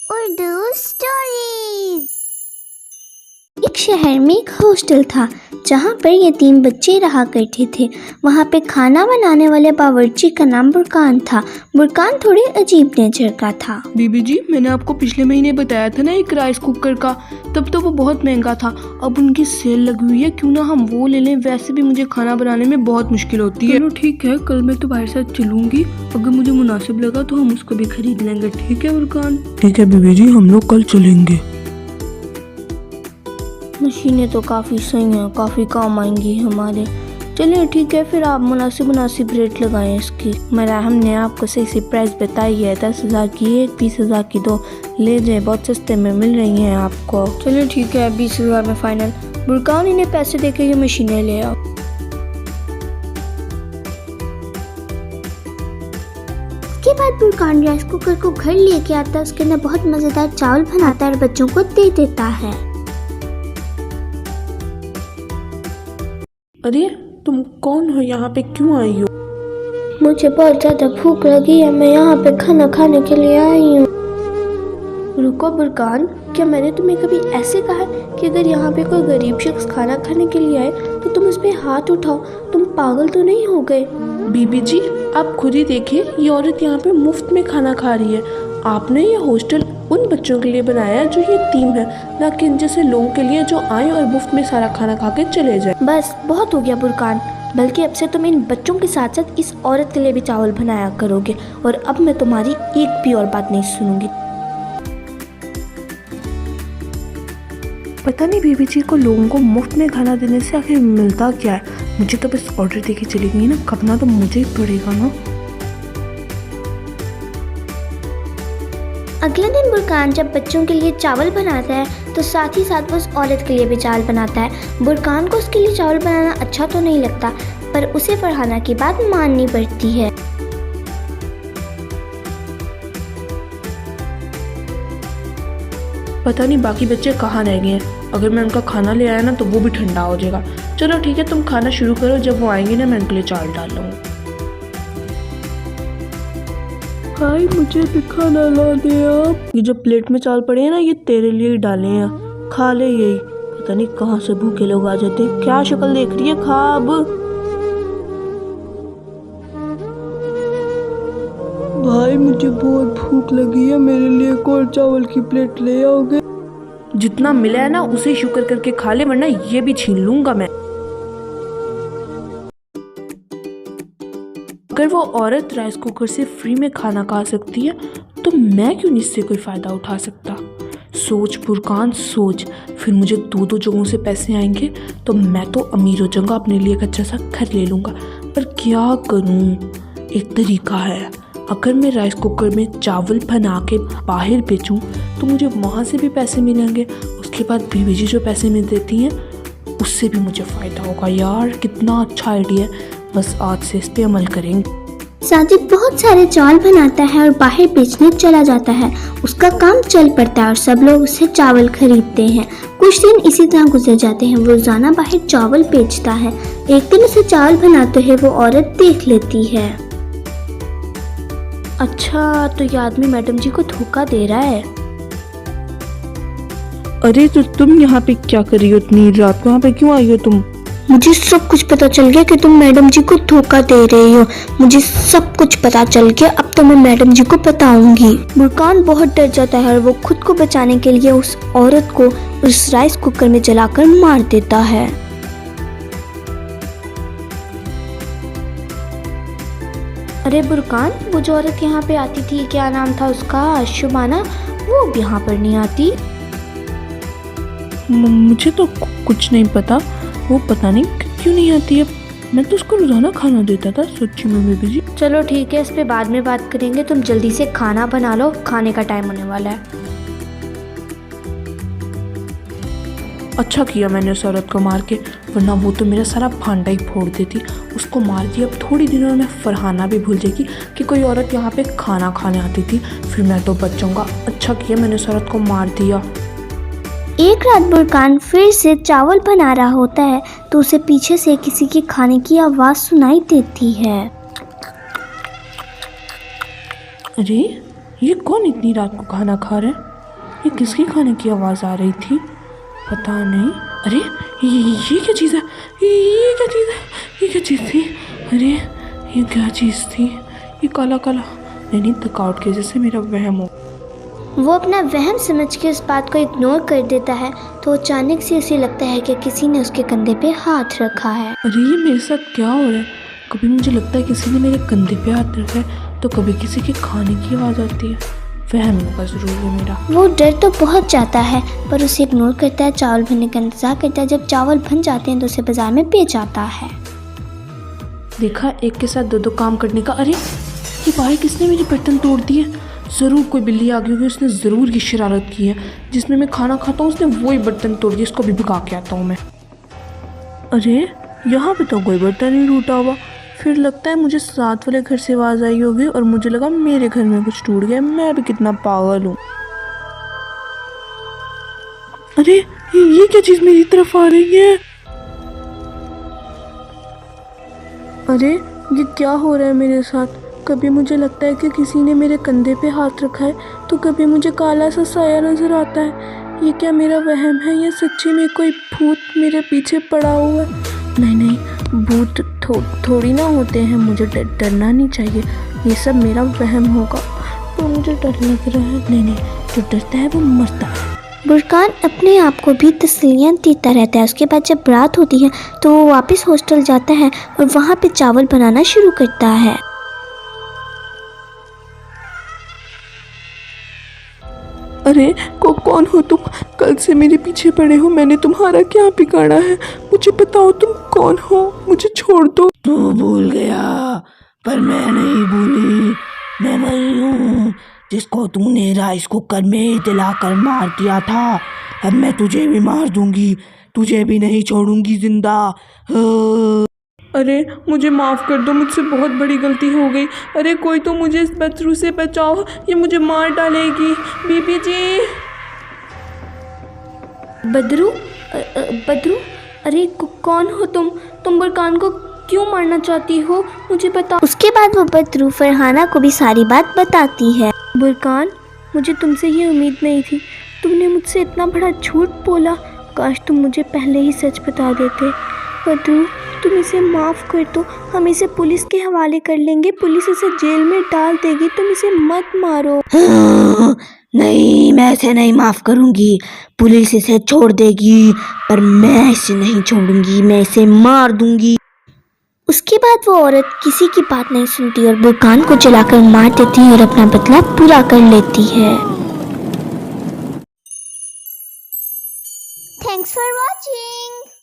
Urdu stories. एक शहर में एक हॉस्टल था जहाँ पर यतीम बच्चे रहा करते थे। वहाँ पे खाना बनाने वाले बावर्ची का नाम बुरकान था। बुरकान थोड़े अजीब नेचर का था। बीबी जी, मैंने आपको पिछले महीने बताया था ना एक राइस कुकर का, तब तो वो बहुत महंगा था। अब उनकी सेल लगी हुई है, क्यों ना हम वो ले लें। वैसे भी मुझे खाना बनाने में बहुत मुश्किल होती है। चलो ठीक है, कल मैं तुम्हारे साथ चलूंगी। अगर मुझे मुनासिब लगा तो हम उसको भी खरीद लेंगे। ठीक है बुरकान? ठीक है बीबी जी, हम लोग कल चलेंगे। मशीनें तो काफ़ी सही हैं, काफ़ी काम आएंगी हमारे। चलिए ठीक है, फिर आप मुनासिब रेट लगाएं इसकी। मेरा हमने आपको सही प्राइस बताई है। 10,000 की एक, 20,000 की दो ले जाए, बहुत सस्ते में मिल रही हैं आपको। चलिए ठीक है, 20,000 में फाइनल। बुरकान, इन्हें पैसे देके ये मशीनें ले आओ। उसके बाद बुरकान राइस कुकर को घर लेके आता है। उसके अंदर बहुत मज़ेदार चावल बनाता है और बच्चों को दे देता है। अरे तुम कौन हो? यहाँ पे क्यों आई हो? मुझे बहुत ज़्यादा भूख लगी है, मैं यहाँ पे खाना खाने के लिए आई हूँ। रुको बुरकान, क्या मैंने तुम्हें कभी ऐसे कहा है कि अगर यहाँ पे कोई गरीब शख्स खाना खाने के लिए आए तो तुम उस पर हाथ उठाओ? तुम पागल तो नहीं हो गए? बीबी जी, आप खुद ही देखिए, ये औरत यहाँ पे मुफ्त में खाना खा रही है। आपने ये हॉस्टल उन बच्चों के लिए बनाया है जो यतीम है, ना कि इन जैसे लोगों के लिए जो आए और मुफ्त में सारा खाना खा के चले जाए। बस बहुत हो गया बुरकान, बल्कि अब से तुम इन बच्चों के साथ साथ इस औरत के लिए भी चावल बनाया करोगे, और अब मैं तुम्हारी एक भी और बात नहीं सुनूंगी। पता नहीं बीबी जी को लोगों को मुफ्त में खाना देने से आखिर मिलता क्या है। मुझे तो बस ऑर्डर देके चली गई ना, करना तो मुझे ही पड़ेगा ना। अगले दिन बुरकान जब बच्चों के लिए चावल बनाता है तो साथ ही साथ वो उस औरत के लिए भी चावल बनाता है। बुरकान को उसके लिए चावल बनाना अच्छा तो नहीं लगता, पर उसे फरहाना की बात माननी पड़ती है। पता नहीं बाकी बच्चे कहाँ रह गए हैं। अगर मैं उनका खाना ले आया ना तो वो भी ठंडा हो जाएगा। चलो ठीक है, तुम खाना शुरू करो, जब वो आएंगे ना मैं उनके लिए चावल डाल लूँगा। भाई मुझे भी खाना ला दे आप। ये जो प्लेट में चावल पड़े हैं ना, ये तेरे लिए ही डाले हैं, खा ले यही। पता नहीं कहाँ से भूखे लोग आ जाते हैं। क्या शक्ल देख रही है, खा अब। भाई मुझे बहुत भूख लगी है, मेरे लिए एक और चावल की प्लेट ले आओगे? जितना मिला है ना उसे शुक्र करके खा ले, वरना ये भी छीन लूंगा मैं। अगर वो औरत राइस कुकर से फ्री में खाना खा सकती है तो मैं क्यों नहीं इससे कोई फ़ायदा उठा सकता। सोच बुरकान सोच, फिर मुझे दो जगहों से पैसे आएंगे तो मैं तो अमीर हो जाऊंगा, अपने लिए एक अच्छा सा घर ले लूँगा। पर क्या करूँ? एक तरीका है, अगर मैं राइस कुकर में चावल बना के बाहर बेचूँ तो मुझे वहाँ से भी पैसे मिलेंगे। उसके बाद बीबी जी जो पैसे मिल देती हैं उससे भी मुझे फ़ायदा होगा। यार कितना अच्छा आइडिया है, बस आज से इस पे अमल करेंगे। साजिद बहुत सारे चावल बनाता है और बाहर बेचने चला जाता है। उसका काम चल पड़ता है और सब लोग उससे चावल खरीदते हैं। कुछ दिन इसी तरह गुजर जाते हैं। वो रोजाना बाहर चावल बेचता है। एक दिन उसे चावल बनाते हुए वो औरत देख लेती है। अच्छा, तो ये आदमी मैडम जी को धोखा दे रहा है। अरे तो तुम यहाँ पे क्या कर रही हो इतनी रात को? यहाँ पे क्यों आई हो तुम? मुझे सब कुछ पता चल गया कि तुम मैडम जी को धोखा दे रही हो। मुझे सब कुछ पता चल गया, अब तो मैं मैडम जी को बताऊंगी। बुरकान बहुत डर जाता है और वो खुद को बचाने के लिए उस औरत को उस राइस कुकर में जलाकर मार देता है। अरे बुरकान, वो जो औरत यहाँ पे आती थी, क्या नाम था उसका, शुबाना, वो अब यहाँ पर नहीं आती। मुझे तो कुछ नहीं पता, वो पता नहीं क्यों नहीं आती है। मैं तो उसको रोजाना खाना देता था। सच्ची में बेबी जी। चलो ठीक है, इस पे बाद में बात करेंगे। तुम जल्दी से खाना बना लो, खाने का टाइम होने वाला है। अच्छा किया मैंने उस औरत को मार के, वरना वो तो मेरा सारा भांडा ही फोड़ देती। उसको मार दिया, अब थोड़ी दिनों में फरहाना भी भूल जाएगी कि कोई औरत यहाँ पे खाना खाने आती थी, फिर मैं तो बच जाऊंगा। अच्छा किया मैंने उस औरत को मार दिया। एक रात बुरकान फिर से चावल बना रहा होता है तो उसे पीछे से किसी के खाने की आवाज़ सुनाई देती है। अरे ये कौन इतनी रात को खाना खा रहा है? ये किसकी खाने की आवाज़ आ रही थी? पता नहीं। अरे ये क्या चीज़ है? ये क्या चीज़ है? ये क्या चीज़ थी? अरे ये क्या चीज़ थी? ये काला काला। नहीं, थकावट की वजह से मेरा वहम हो। वो अपना वहम समझ के उस बात को इग्नोर कर देता है तो अचानक से उसे लगता है कि किसी ने उसके कंधे पे हाथ रखा है। अरे ये मेरे साथ क्या हो रहा है? कभी मुझे लगता है किसी ने मेरे कंधे पे हाथ रखा है, तो कभी किसी के खाने की आवाज़ आती है। वहम होगा ज़रूर वो मेरा। वो डर तो बहुत जाता है पर उसे इग्नोर करता है, चावल बनने का इंतजार करता है। जब चावल बन जाते हैं तो उसे बाजार में बेच आता है। देखा, एक के साथ दो काम करने का। अरे ये भाई, किसने मेरे बर्तन तोड़ दिए? ज़रूर कोई बिल्ली आ गई होगी, उसने ज़रूर ये शरारत की है। जिसमें मैं खाना खाता हूँ उसने वही बर्तन तोड़ दिए। इसको भी भिगा के आता हूँ मैं। अरे यहाँ पे तो कोई बर्तन नहीं टूटा हुआ। फिर लगता है मुझे साथ वाले घर से आवाज़ आई होगी और मुझे लगा मेरे घर में कुछ टूट गया। मैं भी कितना पागल हूँ। अरे ये क्या चीज़ मेरी तरफ आ रही है? अरे ये क्या हो रहा है मेरे साथ? कभी मुझे लगता है कि किसी ने मेरे कंधे पे हाथ रखा है, तो कभी मुझे काला सा साया नजर आता है। ये क्या मेरा वहम है या सच्ची में कोई भूत मेरे पीछे पड़ा हुआ है? नहीं, भूत थोड़ी ना होते हैं। मुझे डरना नहीं चाहिए। ये सब मेरा वहम होगा, तो मुझे डर लग रहा है। नहीं, जो डरता है वो मरता है। बुरकान अपने आप को भी तसल्लियाँ देता रहता है। उसके बाद जब रात होती है तो वो वापस हॉस्टल जाता है और वहाँ पे चावल बनाना शुरू करता है। अरे कौन हो तुम? कल से मेरे पीछे पड़े हो। मैंने तुम्हारा क्या बिगाड़ा है? मुझे बताओ तुम कौन हो? मुझे छोड़ दो। तू भूल गया, पर मैं नहीं भूली। मैं वही हूँ जिसको तूने राइस कुकर में जलाकर मार दिया था। अब मैं तुझे भी मार दूंगी, तुझे भी नहीं छोड़ूंगी जिंदा। अरे मुझे माफ़ कर दो, मुझसे बहुत बड़ी गलती हो गई। अरे कोई तो मुझे इस बदरू से बचाओ, ये मुझे मार डालेगी। बीबी जी। बदरू? बदरू? अरे कौन हो तुम? बुरकान को क्यों मारना चाहती हो? मुझे बताओ। उसके बाद वो बदरू फरहाना को भी सारी बात बताती है। बुरकान, मुझे तुमसे ये उम्मीद नहीं थी। तुमने मुझसे इतना बड़ा झूठ बोला। काश तुम मुझे पहले ही सच बता देते। बदरू, तुम इसे माफ़ कर दो। हम इसे पुलिस के हवाले कर लेंगे। पुलिस इसे जेल में डाल देगी। तुम इसे मत मारो। नहीं, मैं इसे नहीं माफ करूंगी। पुलिस इसे छोड़ देगी, पर मैं इसे नहीं छोड़ूंगी। मैं इसे मार दूंगी। उसके बाद वो औरत किसी की बात नहीं सुनती और बुरकान को जलाकर मार देती है और अपना बदला पूरा कर लेती है। Thanks for watching.